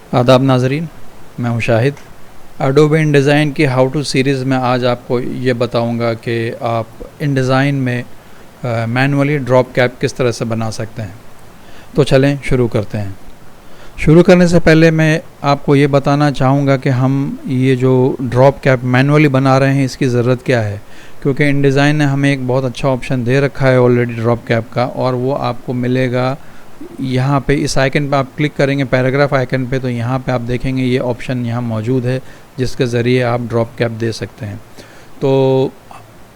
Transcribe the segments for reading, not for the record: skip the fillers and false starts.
आदाब नाजरीन, मैं हूं शाहिद। एडोबे InDesign की हाउ टू सीरीज़ में आज आपको ये बताऊंगा कि आप InDesign में मैनुअली ड्रॉप कैप किस तरह से बना सकते हैं। तो चलें शुरू करते हैं। शुरू करने से पहले मैं आपको ये बताना चाहूँगा कि हम ये जो ड्रॉप कैप मैनुअली बना रहे हैं इसकी ज़रूरत क्या है, क्योंकि InDesign ने हमें एक बहुत अच्छा ऑप्शन दे रखा है ऑलरेडी ड्रॉप कैप का, और वो आपको मिलेगा यहाँ पे। इस आइकन पे आप क्लिक करेंगे, पैराग्राफ आइकन पे, तो यहाँ पे आप देखेंगे ये ऑप्शन यहाँ मौजूद है जिसके ज़रिए आप ड्रॉप कैप दे सकते हैं। तो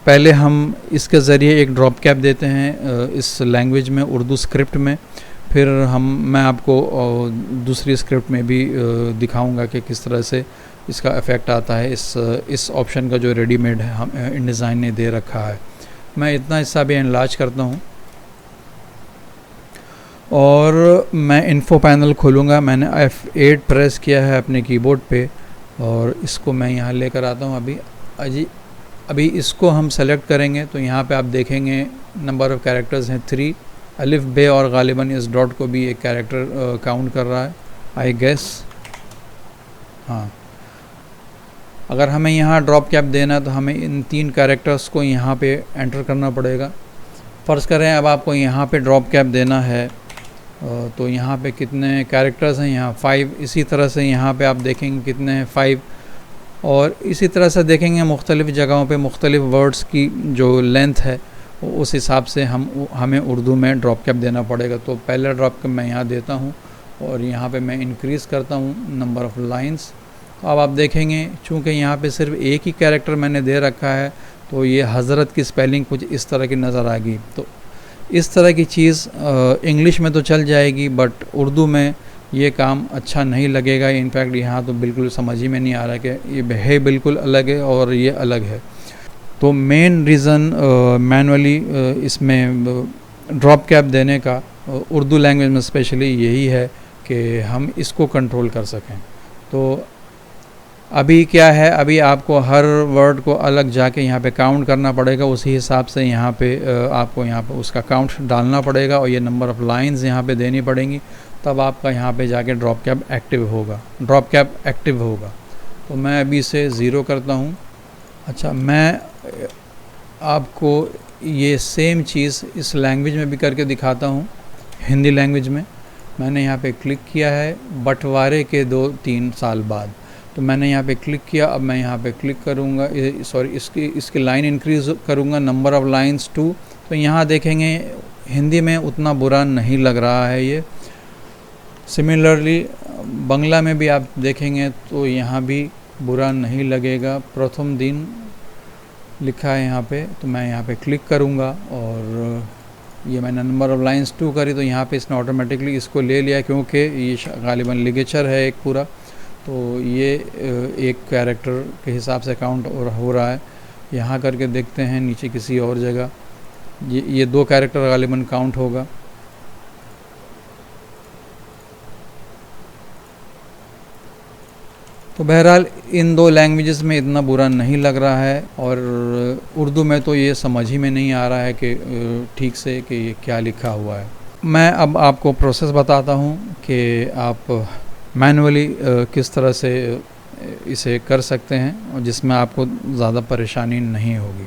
पहले हम इसके ज़रिए एक ड्रॉप कैप देते हैं इस लैंग्वेज में, उर्दू स्क्रिप्ट में। फिर मैं आपको दूसरी स्क्रिप्ट में भी दिखाऊंगा कि किस तरह से इसका इफ़ेक्ट आता है इस ऑप्शन का जो रेडीमेड है हम InDesign ने दे रखा है। मैं इतना हिस्सा भी एनलार्ज करता हूँ और मैं इन्फो पैनल खोलूँगा। मैंने F8 प्रेस किया है अपने कीबोर्ड पे और इसको मैं यहाँ लेकर आता हूँ। अभी इसको हम सेलेक्ट करेंगे तो यहाँ पे आप देखेंगे नंबर ऑफ़ कैरेक्टर्स हैं 3, अलिफ बे, और गालिबन इस डॉट को भी एक कैरेक्टर काउंट कर रहा है, आई गेस। हाँ, अगर हमें यहाँ ड्रॉप कैप देना है तो हमें इन 3 कैरेक्टर्स को यहाँ पे एंटर करना पड़ेगा। फ़र्ज़ करें अब आपको यहाँ पे ड्रॉप कैप देना है तो यहाँ पे कितने कैरेक्टर्स हैं, यहाँ 5। इसी तरह से यहाँ पे आप देखेंगे कितने हैं, 5। और इसी तरह से देखेंगे मुख्तलिफ़ जगहों पे मुख्तलिफ़ वर्ड्स की जो लेंथ है उस हिसाब से हमें उर्दू में ड्रॉप कैप देना पड़ेगा। तो पहला ड्रॉप कैप मैं यहाँ देता हूँ और यहाँ पे मैं इंक्रीज़ करता हूँ नंबर ऑफ़ लाइंस। तो अब आप देखेंगे चूँकि यहाँ पे सिर्फ एक ही कैरेक्टर मैंने दे रखा है तो ये हज़रत की स्पेलिंग कुछ इस तरह की नज़र आएगी। तो इस तरह की चीज़ इंग्लिश में तो चल जाएगी, बट उर्दू में ये काम अच्छा नहीं लगेगा। इनफैक्ट यहाँ तो बिल्कुल समझ ही में नहीं आ रहा कि ये है बिल्कुल अलग है और ये अलग है। तो मेन रीज़न मैनुअली इसमें ड्रॉप कैप देने का उर्दू लैंग्वेज में स्पेशली यही है कि हम इसको कंट्रोल कर सकें। तो अभी क्या है, अभी आपको हर वर्ड को अलग जाके यहाँ पे काउंट करना पड़ेगा, उसी हिसाब से यहाँ पे आपको यहाँ पे उसका काउंट डालना पड़ेगा और ये नंबर ऑफ़ लाइंस यहाँ पे देनी पड़ेंगी, तब आपका यहाँ पे जाके ड्रॉप कैप एक्टिव होगा। तो मैं अभी इसे 0 करता हूँ। अच्छा, मैं आपको ये सेम चीज़ इस लैंग्वेज में भी करके दिखाता हूँ। हिंदी लैंग्वेज में मैंने यहाँ पे क्लिक किया है बंटवारे के 2-3 साल बाद। तो मैंने यहाँ पे क्लिक किया। अब मैं यहाँ पे क्लिक करूँगा, इसकी लाइन इंक्रीज़ करूँगा, नंबर ऑफ़ लाइंस 2। तो यहाँ देखेंगे हिंदी में उतना बुरा नहीं लग रहा है ये। सिमिलरली बंगला में भी आप देखेंगे तो यहाँ भी बुरा नहीं लगेगा। प्रथम दिन लिखा है यहाँ पे, तो मैं यहाँ पे क्लिक करूँगा और ये मैंने नंबर ऑफ़ लाइंस 2 करी तो यहाँ पे इसने ऑटोमेटिकली इसको ले लिया, क्योंकि ये गालिबन लिगेचर है एक पूरा। तो ये एक कैरेक्टर के हिसाब से काउंट हो रहा है। यहाँ करके देखते हैं नीचे किसी और जगह, ये 2 कैरेक्टर गालिबन काउंट होगा। तो बहरहाल इन 2 लैंग्वेजेस में इतना बुरा नहीं लग रहा है, और उर्दू में तो ये समझ ही में नहीं आ रहा है कि ठीक से कि ये क्या लिखा हुआ है। मैं अब आपको प्रोसेस बताता हूँ कि आप मैनुअली किस तरह से इसे कर सकते हैं और जिसमें आपको ज़्यादा परेशानी नहीं होगी।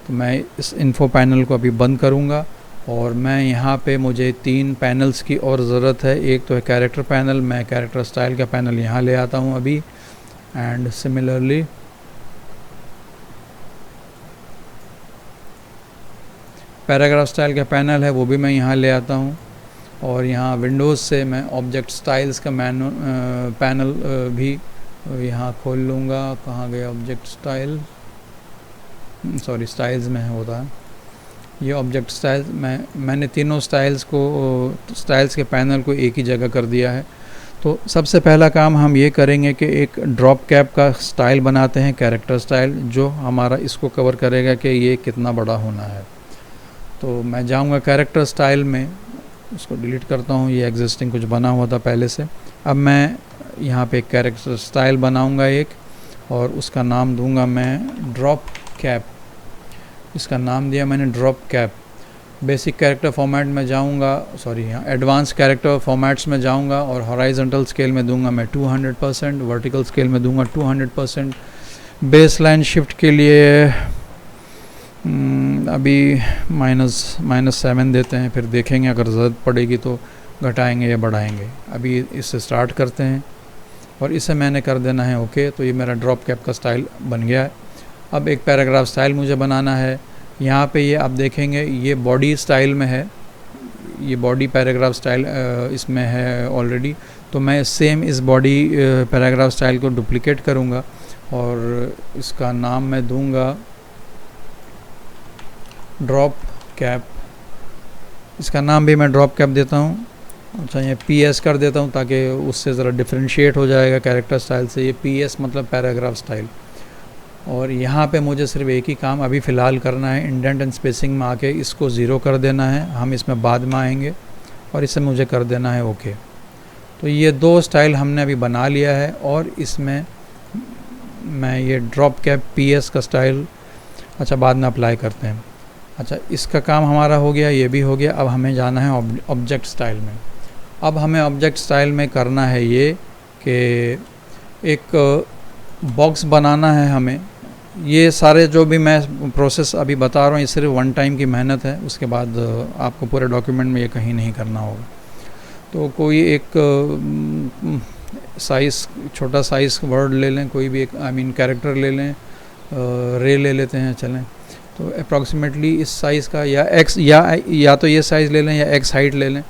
तो मैं इस इन्फो पैनल को अभी बंद करूँगा और मैं यहाँ पे मुझे 3 पैनल्स की और ज़रूरत है। एक तो है कैरेक्टर पैनल, मैं कैरेक्टर स्टाइल का पैनल यहाँ ले आता हूँ अभी, एंड सिमिलरली पैराग्राफ स्टाइल का पैनल है वो भी मैं यहाँ ले आता हूँ। और यहाँ विंडोज़ से मैं ऑब्जेक्ट स्टाइल्स का पैनल भी यहाँ खोल लूँगा। कहाँ गया ऑब्जेक्ट स्टाइल, सॉरी स्टाइल्स में होता है ये ऑब्जेक्ट स्टाइल्स। मैंने तीनों स्टाइल्स के पैनल को एक ही जगह कर दिया है। तो सबसे पहला काम हम ये करेंगे कि एक ड्रॉप कैप का स्टाइल बनाते हैं, कैरेक्टर स्टाइल, जो हमारा इसको कवर करेगा कि ये कितना बड़ा होना है। तो मैं जाऊँगा कैरेक्टर स्टाइल में, उसको डिलीट करता हूँ, ये एग्जिस्टिंग कुछ बना हुआ था पहले से। अब मैं यहाँ पे एक कैरेक्टर स्टाइल बनाऊँगा एक, और उसका नाम दूँगा मैं ड्रॉप कैप। इसका नाम दिया मैंने drop cap. Basic character format में जाऊंगा, सॉरी यहाँ एडवांस कैरेक्टर फॉर्मेट्स में जाऊंगा और हॉराइजॉन्टल स्केल में दूंगा मैं 200%, वर्टिकल स्केल में दूंगा 200%। बेस लाइन शिफ्ट के लिए अभी -7 देते हैं, फिर देखेंगे अगर ज़रूरत पड़ेगी तो घटाएंगे या बढ़ाएंगे। अभी इससे स्टार्ट करते हैं और इसे मैंने कर देना है ओके। तो ये मेरा ड्रॉप कैप का स्टाइल बन गया है। अब एक पैराग्राफ स्टाइल मुझे बनाना है। यहाँ पे ये आप देखेंगे ये बॉडी स्टाइल में है, ये बॉडी पैराग्राफ स्टाइल इसमें है ऑलरेडी। तो मैं सेम इस बॉडी पैराग्राफ स्टाइल को डुप्लिकेट करूँगा और इसका नाम मैं दूंगा ड्रॉप कैप। इसका नाम भी मैं ड्रॉप कैप देता हूँ। अच्छा, ये PS कर देता हूँ ताकि उससे ज़रा डिफरेंशिएट हो जाएगा कैरेक्टर स्टाइल से। ये PS मतलब पैराग्राफ स्टाइल। और यहाँ पे मुझे सिर्फ एक ही काम अभी फ़िलहाल करना है, इंडेंट एंड स्पेसिंग में आके इसको 0 कर देना है। हम इसमें बाद में आएंगे और इसे मुझे कर देना है ओके। तो ये 2 स्टाइल हमने अभी बना लिया है और इसमें मैं ये ड्रॉप कैप PS का स्टाइल अच्छा बाद में अप्लाई करते हैं। अच्छा, इसका काम हमारा हो गया, ये भी हो गया। अब हमें जाना है ऑब्जेक्ट स्टाइल में। अब हमें ऑब्जेक्ट स्टाइल में करना है ये कि एक बॉक्स बनाना है हमें। ये सारे जो भी मैं प्रोसेस अभी बता रहा हूँ ये सिर्फ 1 टाइम की मेहनत है, उसके बाद आपको पूरे डॉक्यूमेंट में ये कहीं नहीं करना होगा। तो कोई एक साइज़, छोटा साइज़ वर्ड ले लें, कोई भी एक कैरेक्टर ले लें, रे ले लेते हैं चलें। तो अप्रॉक्सीमेटली इस साइज़ का या एक्स या तो ये साइज़ ले लें या एक्स हाइट ले लें,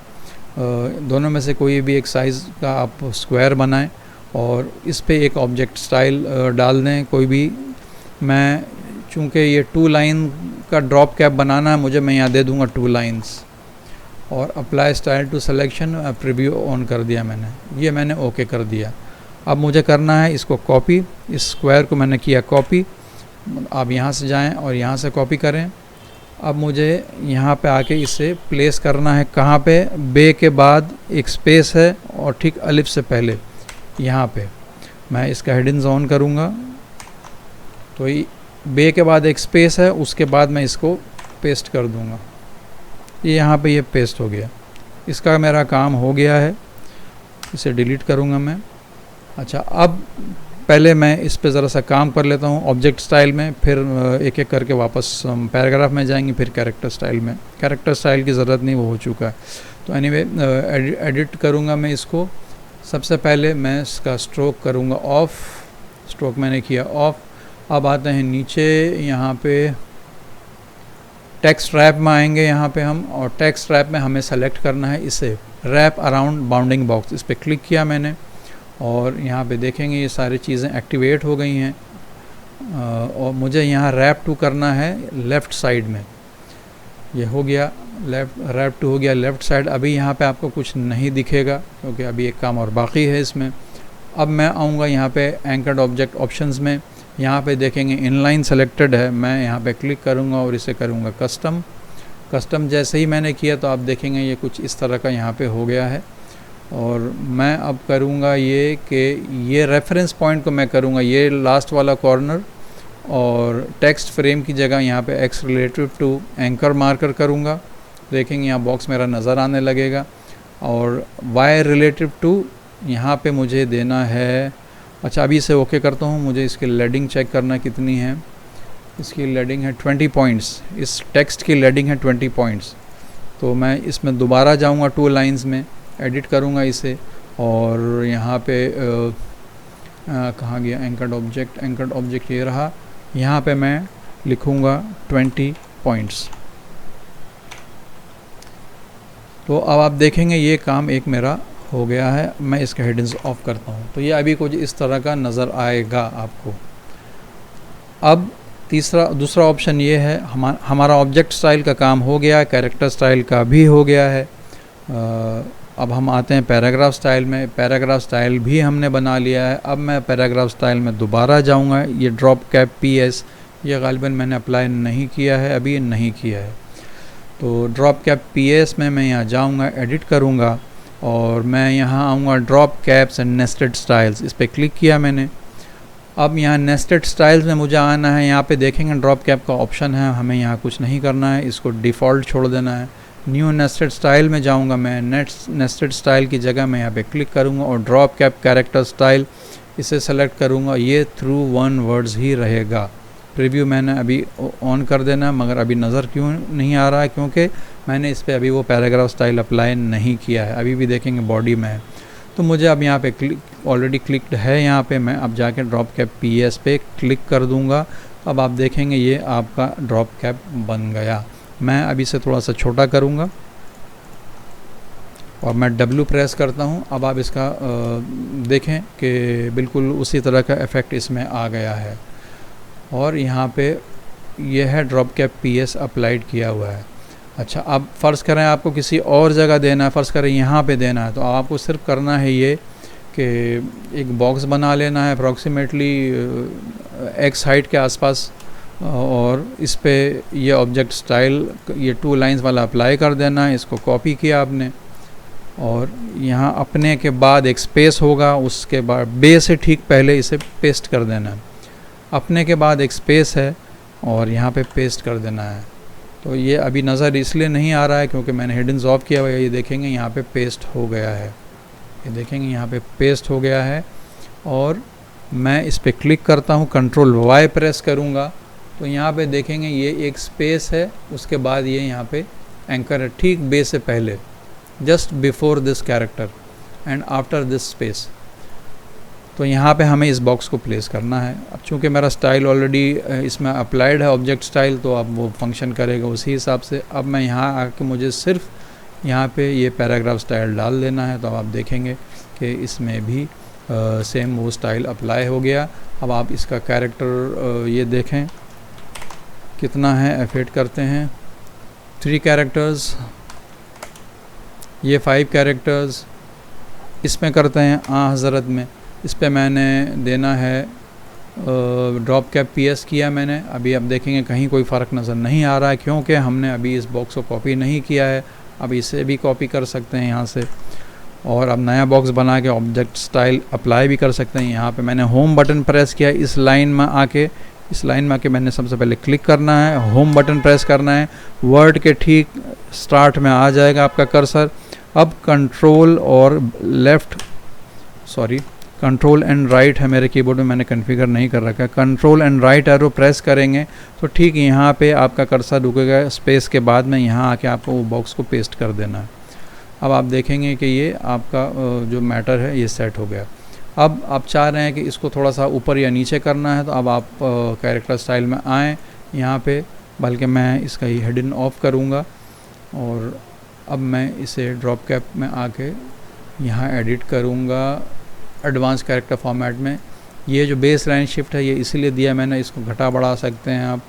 दोनों में से कोई भी एक साइज़ का आप स्क्वायर बनाएं और इस पे एक ऑब्जेक्ट स्टाइल डाल दें कोई भी। मैं चूँकि ये 2 लाइन का ड्रॉप कैप बनाना है मुझे, मैं यहाँ दे दूँगा 2 लाइन्स और apply style to selection, preview on कर दिया मैंने, ये मैंने ओके कर दिया। अब मुझे करना है इसको कॉपी, इस स्क्वायर को मैंने किया कॉपी। आप यहाँ से जाएं और यहाँ से कॉपी करें। अब मुझे यहाँ पे आके इसे प्लेस करना है कहाँ पे, बे के बाद एक स्पेस है और ठीक अलिफ से पहले यहाँ पे मैं इसका हेडिंग्स ऑन करूँगा। तो ये बे के बाद एक स्पेस है, उसके बाद मैं इसको पेस्ट कर दूँगा। ये यहाँ पे ये पेस्ट हो गया। इसका मेरा काम हो गया है, इसे डिलीट करूँगा मैं। अच्छा, अब पहले मैं इस पे ज़रा सा काम कर लेता हूँ ऑब्जेक्ट स्टाइल में, फिर एक एक करके वापस पैराग्राफ में जाएंगे, फिर कैरेक्टर स्टाइल में। कैरेक्टर स्टाइल की ज़रूरत नहीं, वो हो चुका है। तो एनीवे एडिट करूँगा मैं इसको। सबसे पहले मैं इसका स्ट्रोक करूँगा ऑफ, स्ट्रोक मैंने किया ऑफ। अब आते हैं नीचे, यहाँ पे टेक्स्ट रैप में आएंगे यहाँ पे हम, और टेक्स्ट रैप में हमें सेलेक्ट करना है इसे रैप अराउंड बाउंडिंग बॉक्स। इस पर क्लिक किया मैंने और यहाँ पे देखेंगे ये सारी चीज़ें एक्टिवेट हो गई हैं। और मुझे यहाँ रैप टू करना है लेफ़्ट साइड में, ये हो गया रैप टू हो गया लेफ़्ट साइड। अभी यहाँ पे आपको कुछ नहीं दिखेगा क्योंकि अभी एक काम और बाकी है इसमें। अब मैं आऊँगा यहाँ पे एंकर्ड ऑब्जेक्ट ऑप्शंस में, यहाँ पे देखेंगे इनलाइन सेलेक्टेड है, मैं यहाँ पे क्लिक करूँगा और इसे करूँगा कस्टम। जैसे ही मैंने किया तो आप देखेंगे ये कुछ इस तरह का यहाँ पे हो गया है। और मैं अब करूँगा ये कि ये रेफरेंस पॉइंट को मैं करूँगा ये लास्ट वाला कॉर्नर, और टेक्स्ट फ्रेम की जगह यहाँ पे X relative to anchor marker करूँगा। देखेंगे यहाँ बॉक्स मेरा नज़र आने लगेगा। और वाई रिलेटिव टू यहाँ पे मुझे देना है, अच्छा अभी इसे ओके करता हूँ। मुझे इसकी लेडिंग चेक करना कितनी है। इसकी लेडिंग है 20 पॉइंट्स, इस टेक्स्ट की लेडिंग है 20 पॉइंट्स। तो मैं इसमें दोबारा जाऊँगा 2 लाइन्स में, एडिट करूँगा इसे और यहाँ पे कहाँ गया एंकर्ड ऑब्जेक्ट ये रहा। यहाँ पे मैं लिखूँगा 20 पॉइंट्स। तो अब आप देखेंगे ये काम एक मेरा हो गया है। मैं इसका हेडिंग्स ऑफ करता हूँ तो ये अभी कुछ इस तरह का नज़र आएगा आपको। अब दूसरा ऑप्शन ये है, हमारा ऑब्जेक्ट स्टाइल का काम हो गया है, कैरेक्टर स्टाइल का भी हो गया है। अब हम आते हैं पैराग्राफ स्टाइल में। पैराग्राफ स्टाइल भी हमने बना लिया है। अब मैं पैराग्राफ स्टाइल में दोबारा जाऊंगा। ये ड्रॉप कैप PS ये गालिबन मैंने अप्लाई नहीं किया है, अभी नहीं किया है। तो ड्रॉप कैप PS में मैं यहाँ जाऊंगा, एडिट करूँगा और मैं यहाँ आऊँगा drop caps and nested styles. इस पर क्लिक किया मैंने अब यहाँ नेस्टेड स्टाइल्स में मुझे आना है, यहाँ पे देखेंगे ड्रॉप कैप का ऑप्शन है, हमें यहाँ कुछ नहीं करना है, इसको डिफ़ॉल्ट छोड़ देना है। न्यू नेस्टेड स्टाइल में जाऊँगा मैं, नेस्टेड स्टाइल की जगह मैं यहाँ पे क्लिक करूँगा और ड्रॉप कैप कैरेक्टर स्टाइल इसे सेलेक्ट करूँगा। ये थ्रू वन वर्ड्स ही रहेगा। प्रीव्यू मैंने अभी ऑन कर देना है, मगर अभी नज़र क्यों नहीं आ रहा है, क्योंकि मैंने इस पर अभी वो पैराग्राफ स्टाइल अप्लाई नहीं किया है। अभी भी देखेंगे बॉडी में है, तो मुझे अब यहाँ पे ऑलरेडी क्लिक्ड है, यहाँ पे मैं अब जाके ड्रॉप कैप PS पे क्लिक कर दूँगा। अब आप देखेंगे ये आपका ड्रॉप कैप बन गया। मैं अभी से थोड़ा सा छोटा करूँगा और मैं W प्रेस करता हूँ। अब आप इसका देखें कि बिल्कुल उसी तरह का इफ़ेक्ट इसमें आ गया है और यहाँ पे यह है ड्रॉप कैप PS अप्लाइड किया हुआ है। अच्छा, अब फ़र्ज़ करें आपको किसी और जगह देना है, फ़र्ज़ करें यहाँ पे देना है, तो आपको सिर्फ करना है ये कि एक बॉक्स बना लेना है अप्रॉक्सीमेटली X हाइट के आसपास और इस पे ये ऑब्जेक्ट स्टाइल ये 2 लाइंस वाला अप्लाई कर देना है। इसको कॉपी किया आपने और यहाँ अपने के बाद एक स्पेस होगा, उसके बाद बे से ठीक पहले इसे पेस्ट कर देना है। अपने के बाद एक स्पेस है और यहाँ पे पेस्ट कर देना है। तो ये अभी नज़र इसलिए नहीं आ रहा है क्योंकि मैंने हिडन्स ऑफ किया हुआ है। ये देखेंगे यहाँ पे पेस्ट हो गया है, ये देखेंगे यहाँ पे पेस्ट हो गया है। और मैं इस पर क्लिक करता हूँ, कंट्रोल Y प्रेस करूँगा तो यहाँ पे देखेंगे ये एक स्पेस है, उसके बाद ये यहाँ पे एंकर है, ठीक बे से पहले, just before this character and after this space. तो यहाँ पे हमें इस बॉक्स को प्लेस करना है। अब चूँकि मेरा स्टाइल ऑलरेडी इसमें अप्लाइड है ऑब्जेक्ट स्टाइल, तो अब वो फंक्शन करेगा उसी हिसाब से। अब मैं यहाँ आके मुझे सिर्फ यहाँ पे ये पैराग्राफ स्टाइल डाल देना है, तो अब आप देखेंगे कि इसमें भी सेम वो स्टाइल अप्लाई हो गया। अब आप इसका कैरेक्टर ये देखें कितना है, F8 करते हैं, 3 कैरेक्टर्स, ये 5 कैरेक्टर्स, इसमें करते हैं हज़रत में, इस पे मैंने देना है ड्रॉप कैप PS किया मैंने। अभी आप देखेंगे कहीं कोई फ़र्क नज़र नहीं आ रहा है क्योंकि हमने अभी इस बॉक्स को कॉपी नहीं किया है। अब इसे भी कॉपी कर सकते हैं यहाँ से और अब नया बॉक्स बना के ऑब्जेक्ट स्टाइल अप्लाई भी कर सकते हैं। यहाँ पे मैंने होम बटन प्रेस किया, इस लाइन में आके मैंने सबसे पहले क्लिक करना है, होम बटन प्रेस करना है, वर्ड के ठीक स्टार्ट में आ जाएगा आपका कर्सर। अब कंट्रोल एंड राइट है मेरे कीबोर्ड में, मैंने कॉन्फ़िगर नहीं कर रखा है। Control and right arrow press करेंगे तो ठीक यहाँ पे आपका कर्सर रुकेगा, स्पेस के बाद में यहाँ आके आपको वो बॉक्स को पेस्ट कर देना है। अब आप देखेंगे कि ये आपका जो मैटर है ये सेट हो गया। अब आप चाह रहे हैं कि इसको थोड़ा सा ऊपर या नीचे करना है, तो अब आप कैरेक्टर स्टाइल में आएँ यहाँ पे, बल्कि मैं इसका ही हेडिंग ऑफ करूँगा और अब मैं इसे ड्रॉप कैप में आके यहाँ एडिट करूँगा एडवांस कैरेक्टर फॉर्मेट में। ये जो बेस लाइन शिफ्ट है ये इसीलिए दिया मैंने, इसको घटा बढ़ा सकते हैं आप।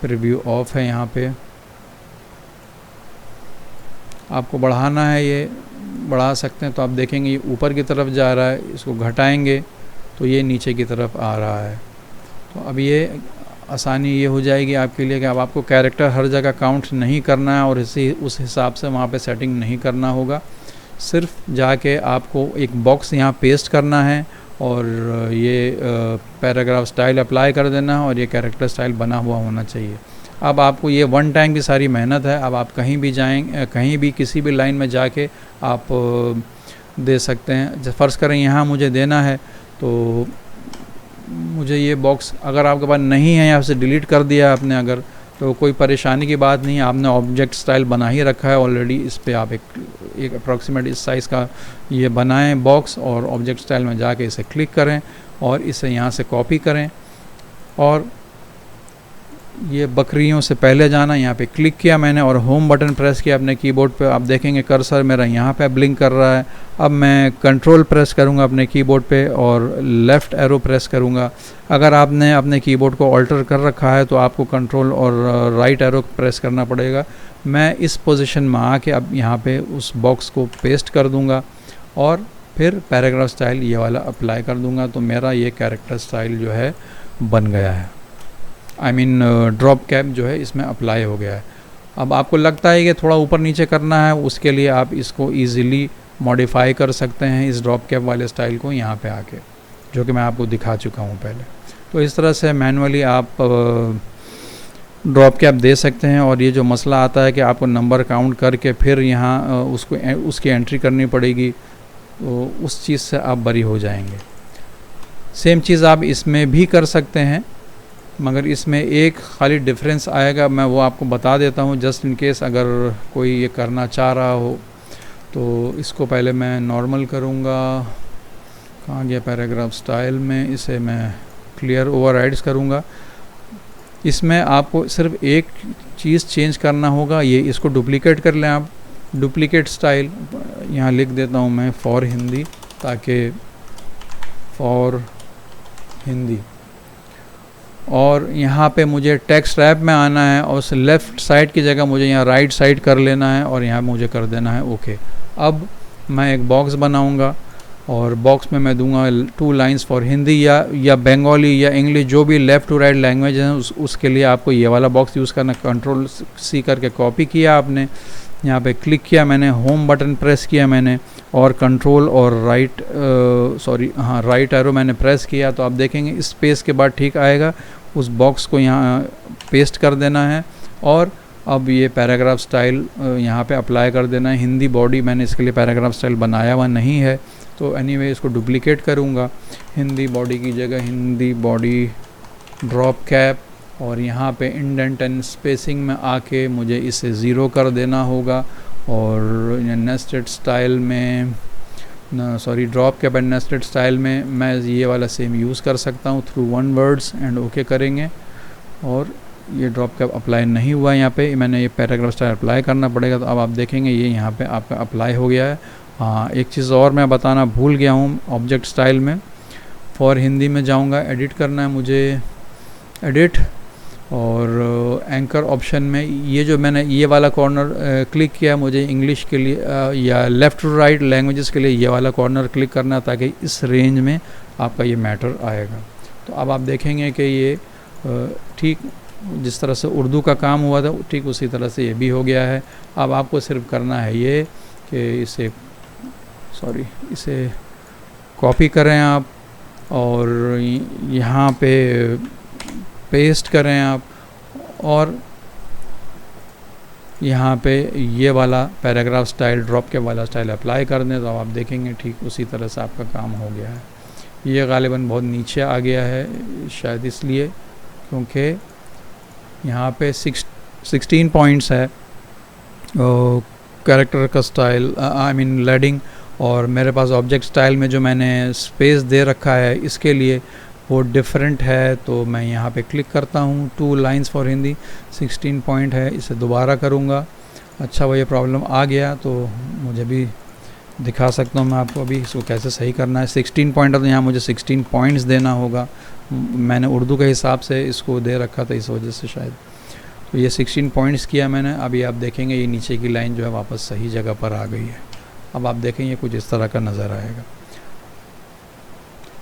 प्रीव्यू ऑफ है, यहाँ पे आपको बढ़ाना है ये बढ़ा सकते हैं। तो आप देखेंगे ये ऊपर की तरफ जा रहा है, इसको घटाएंगे तो ये नीचे की तरफ आ रहा है। तो अब ये आसानी ये हो जाएगी आपके लिए कि अब आपको कैरेक्टर हर जगह काउंट नहीं करना है और उस हिसाब से वहाँ पे सेटिंग नहीं करना होगा। सिर्फ जाके आपको एक बॉक्स यहाँ पेस्ट करना है और ये पैराग्राफ स्टाइल अप्लाई कर देना है और ये कैरेक्टर स्टाइल बना हुआ होना चाहिए। अब आपको ये वन टाइम की सारी मेहनत है। अब आप कहीं भी जाएं, कहीं भी किसी भी लाइन में जाके आप दे सकते हैं। फ़र्ज़ करें यहाँ मुझे देना है तो मुझे ये बॉक्स अगर आपके पास नहीं है या से डिलीट कर दिया आपने अगर, तो कोई परेशानी की बात नहीं है। आपने ऑब्जेक्ट स्टाइल बना ही रखा है ऑलरेडी, इस पे आप एक अप्रॉक्सीमेट इस साइज़ का ये बनाएं बॉक्स और ऑब्जेक्ट स्टाइल में जाके इसे क्लिक करें और इसे यहाँ से कॉपी करें और ये बकरियों से पहले जाना, यहाँ पे क्लिक किया मैंने और होम बटन प्रेस किया अपने कीबोर्ड पे। आप देखेंगे कर्सर मेरा यहाँ पे ब्लिंक कर रहा है। अब मैं कंट्रोल प्रेस करूँगा अपने कीबोर्ड पे और लेफ़्ट एरो प्रेस करूँगा। अगर आपने अपने कीबोर्ड को ऑल्टर कर रखा है तो आपको कंट्रोल और राइट एरो प्रेस करना पड़ेगा। मैं इस पोजीशन में आके अब यहाँ पे उस बॉक्स को पेस्ट कर दूँगा और फिर पैराग्राफ स्टाइल ये वाला अप्लाई कर दूँगा। तो मेरा ये कैरेक्टर स्टाइल जो है बन गया है, ड्रॉप कैप जो है इसमें अप्लाई हो गया है। अब आपको लगता है कि थोड़ा ऊपर नीचे करना है, उसके लिए आप इसको ईज़िली मॉडिफाई कर सकते हैं इस ड्रॉप कैप वाले स्टाइल को यहाँ पे आके। जो कि मैं आपको दिखा चुका हूँ पहले। तो इस तरह से मैनुअली आप ड्रॉप कैप दे सकते हैं। और ये जो मसला आता है कि आपको नंबर काउंट करके फिर यहाँ उसकी एंट्री करनी पड़ेगी, तो उस चीज़ से आप बरी हो जाएंगे। सेम चीज़ आप इसमें भी कर सकते हैं, मगर इसमें एक खाली डिफरेंस आएगा, मैं वो आपको बता देता हूँ जस्ट इन केस अगर कोई ये करना चाह रहा हो। तो इसको पहले मैं नॉर्मल करूँगा, कहाँ गया पैराग्राफ स्टाइल में, इसे मैं क्लियर ओवरराइड्स करूँगा। इसमें आपको सिर्फ एक चीज़ चेंज करना होगा, ये इसको डुप्लीकेट कर लें आप, डुप्लीकेट स्टाइल यहाँ लिख देता हूँ मैं फॉर हिंदी, ताकि फॉर हिंदी, और यहाँ पे मुझे टेक्स्ट रैप में आना है और उस लेफ़्ट साइड की जगह मुझे यहाँ राइट साइड कर लेना है और यहाँ मुझे कर देना है ओके। अब मैं एक बॉक्स बनाऊँगा और बॉक्स में मैं दूंगा 2 लाइंस फॉर हिंदी या बंगाली या इंग्लिश, जो भी लेफ़्ट टू राइट लैंग्वेज है उसके लिए आपको ये वाला बॉक्स यूज़ करना। कंट्रोल C करके कॉपी किया आपने, यहाँ पे क्लिक किया मैंने, होम बटन प्रेस किया मैंने और कंट्रोल और राइट एरो मैंने प्रेस किया। तो आप देखेंगे स्पेस के बाद ठीक आएगा, उस बॉक्स को यहाँ पेस्ट कर देना है और अब ये पैराग्राफ स्टाइल यहाँ पे अप्लाई कर देना है। हिंदी बॉडी मैंने इसके लिए पैराग्राफ स्टाइल बनाया हुआ नहीं है, तो एनीवे इसको डुप्लीकेट करूँगा, हिंदी बॉडी की जगह हिंदी बॉडी ड्रॉप कैप, और यहाँ पे इंडेंट एंड स्पेसिंग में आके मुझे इसे ज़ीरो कर देना होगा। और नेस्टेड स्टाइल में drop cap and nested style में मैं ये वाला सेम यूज़ कर सकता हूँ थ्रू 1 वर्ड्स एंड ओके करेंगे। और ये ड्रॉप कैप अप्लाई नहीं हुआ, यहाँ पे मैंने ये पैराग्राफ स्टाइल अप्लाई करना पड़ेगा। तो अब आप देखेंगे ये यहाँ पे आपका अप्लाई हो गया है। हाँ, एक चीज़ और मैं बताना भूल गया हूँ, ऑब्जेक्ट स्टाइल में फॉर हिंदी में जाऊँगा, एडिट करना है मुझे, एडिट, और एंकर ऑप्शन में ये जो मैंने ये वाला कॉर्नर क्लिक किया, मुझे इंग्लिश के लिए या लेफ़्ट टू राइट लैंग्वेजेस के लिए ये वाला कॉर्नर क्लिक करना, ताकि इस रेंज में आपका ये मैटर आएगा। तो अब आप देखेंगे कि ये ठीक जिस तरह से उर्दू का काम हुआ था ठीक उसी तरह से ये भी हो गया है। अब आपको सिर्फ करना है ये कि इसे कॉपी करें आप और यहाँ पे पेस्ट करें आप, और यहाँ पे ये वाला पैराग्राफ स्टाइल ड्रॉप के वाला स्टाइल अप्लाई कर दें। तो अब आप देखेंगे ठीक उसी तरह से आपका काम हो गया है। ये गालिबन बहुत नीचे आ गया है, शायद इसलिए क्योंकि यहाँ पे 16 पॉइंट्स है कैरेक्टर का स्टाइल, आई मीन लेडिंग, और मेरे पास ऑब्जेक्ट स्टाइल में जो मैंने स्पेस दे रखा है इसके लिए वो डिफरेंट है। तो मैं यहाँ पे क्लिक करता हूँ, 2 लाइंस फॉर हिंदी 16 पॉइंट है, इसे दोबारा करूँगा। अच्छा वो ये प्रॉब्लम आ गया तो मुझे भी दिखा सकता हूँ मैं आपको अभी इसको कैसे सही करना है। 16 पॉइंट है तो यहाँ मुझे 16 पॉइंट्स देना होगा, मैंने उर्दू के हिसाब से इसको दे रखा था इस वजह से शायद। तो ये 16 पॉइंट्स किया मैंने। अभी आप देखेंगे ये नीचे की लाइन जो है वापस सही जगह पर आ गई है। अब आप देखेंगे कुछ इस तरह का नज़र आएगा।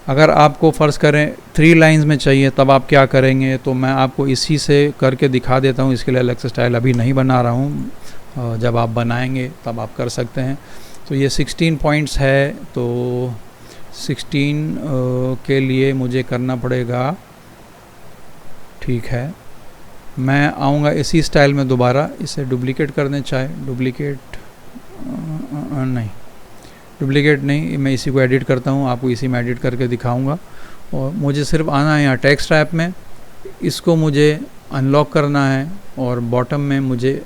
अगर आपको फ़र्ज़ करें 3 लाइंस में चाहिए तब आप क्या करेंगे, तो मैं आपको इसी से करके दिखा देता हूँ। इसके लिए अलग से स्टाइल अभी नहीं बना रहा हूँ, जब आप बनाएंगे तब आप कर सकते हैं। तो ये 16 पॉइंट्स है, तो 16 के लिए मुझे करना पड़ेगा, ठीक है, मैं आऊँगा इसी स्टाइल में दोबारा, इसे डुप्लीकेट कर दें, चाहे डुप्लीकेट नहीं, मैं इसी को एडिट करता हूँ, आपको इसी में एडिट करके दिखाऊंगा। और मुझे सिर्फ आना है यहाँ टेक्स्ट रैप में, इसको मुझे अनलॉक करना है और बॉटम में मुझे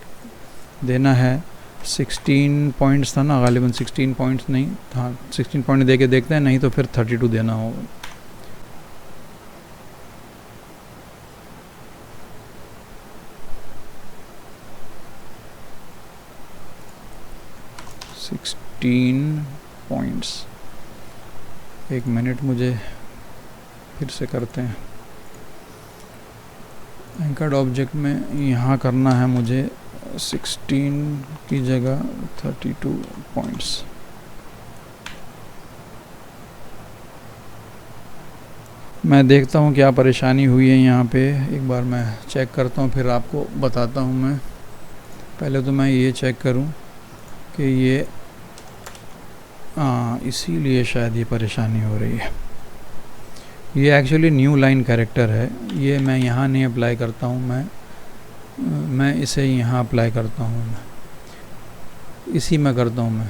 देना है 16 पॉइंट्स था ना गालिबन, 16 पॉइंट्स नहीं था, 16 पॉइंट दे के देखते हैं, नहीं तो फिर 32 देना होगा। पॉइंट्स, 1 मिनट मुझे फिर से करते हैं। एंकर्ड ऑब्जेक्ट में यहाँ करना है मुझे 16 की जगह 32 पॉइंट्स। मैं देखता हूँ क्या परेशानी हुई है यहाँ पे, एक बार मैं चेक करता हूँ फिर आपको बताता हूँ। मैं पहले तो मैं ये चेक करूँ कि ये इसीलिए शायद ये परेशानी हो रही है। ये एक्चुअली न्यू लाइन कैरेक्टर है, ये मैं यहाँ नहीं अप्लाई करता हूँ, मैं इसे यहाँ अप्लाई करता हूँ, मैं इसी में करता हूँ। मैं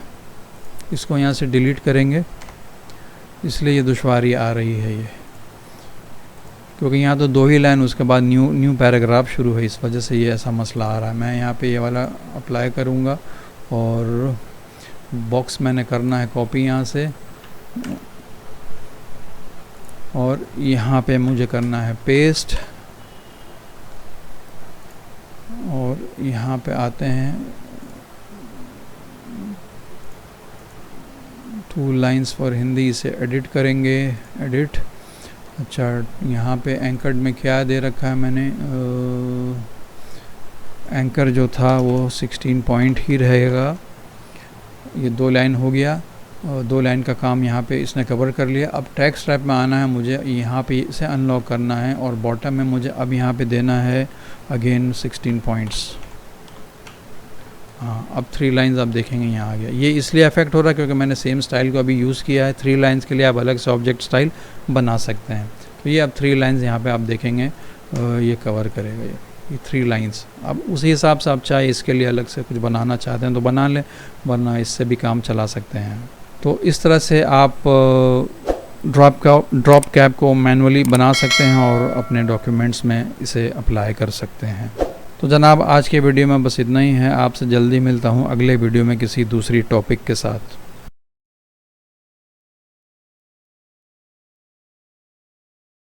इसको यहाँ से डिलीट करेंगे, इसलिए ये दुश्वारी आ रही है ये, क्योंकि यहाँ तो 2 ही लाइन, उसके बाद न्यू पैराग्राफ शुरू है, इस वजह से ये ऐसा मसला आ रहा है। मैं यहाँ पे ये वाला अप्लाई करूँगा और बॉक्स मैंने करना है कॉपी यहाँ से, और यहाँ पे मुझे करना है पेस्ट, और यहाँ पे आते हैं 2 लाइन्स फॉर हिंदी, इसे एडिट करेंगे, एडिट। अच्छा, यहाँ पे एंकर्ड में क्या दे रखा है मैंने, एंकर जो था वो 16 पॉइंट ही रहेगा। ये 2 लाइन हो गया, और 2 लाइन का काम यहाँ पे इसने कवर कर लिया। अब टेक्स्ट रैप में आना है मुझे, यहाँ पे इसे अनलॉक करना है, और बॉटम में मुझे अब यहाँ पे देना है अगेन 16 पॉइंट्स। हाँ, अब 3 लाइंस आप देखेंगे यहाँ आ गया। ये इसलिए अफेक्ट हो रहा है क्योंकि मैंने सेम स्टाइल को अभी यूज़ किया है। 3 लाइंस के लिए आप अलग से ऑब्जेक्ट स्टाइल बना सकते हैं। तो ये अब 3 लाइंस यहाँ पे आप देखेंगे ये कवर करेगा ये 3 लाइंस। अब उसी हिसाब से आप चाहे इसके लिए अलग से कुछ बनाना चाहते हैं तो बना लें, वरना इससे भी काम चला सकते हैं। तो इस तरह से आप ड्रॉप कैप को मैनुअली बना सकते हैं और अपने डॉक्यूमेंट्स में इसे अप्लाई कर सकते हैं। तो जनाब, आज के वीडियो में बस इतना ही है। आपसे जल्दी मिलता हूँ अगले वीडियो में किसी दूसरी टॉपिक के साथ।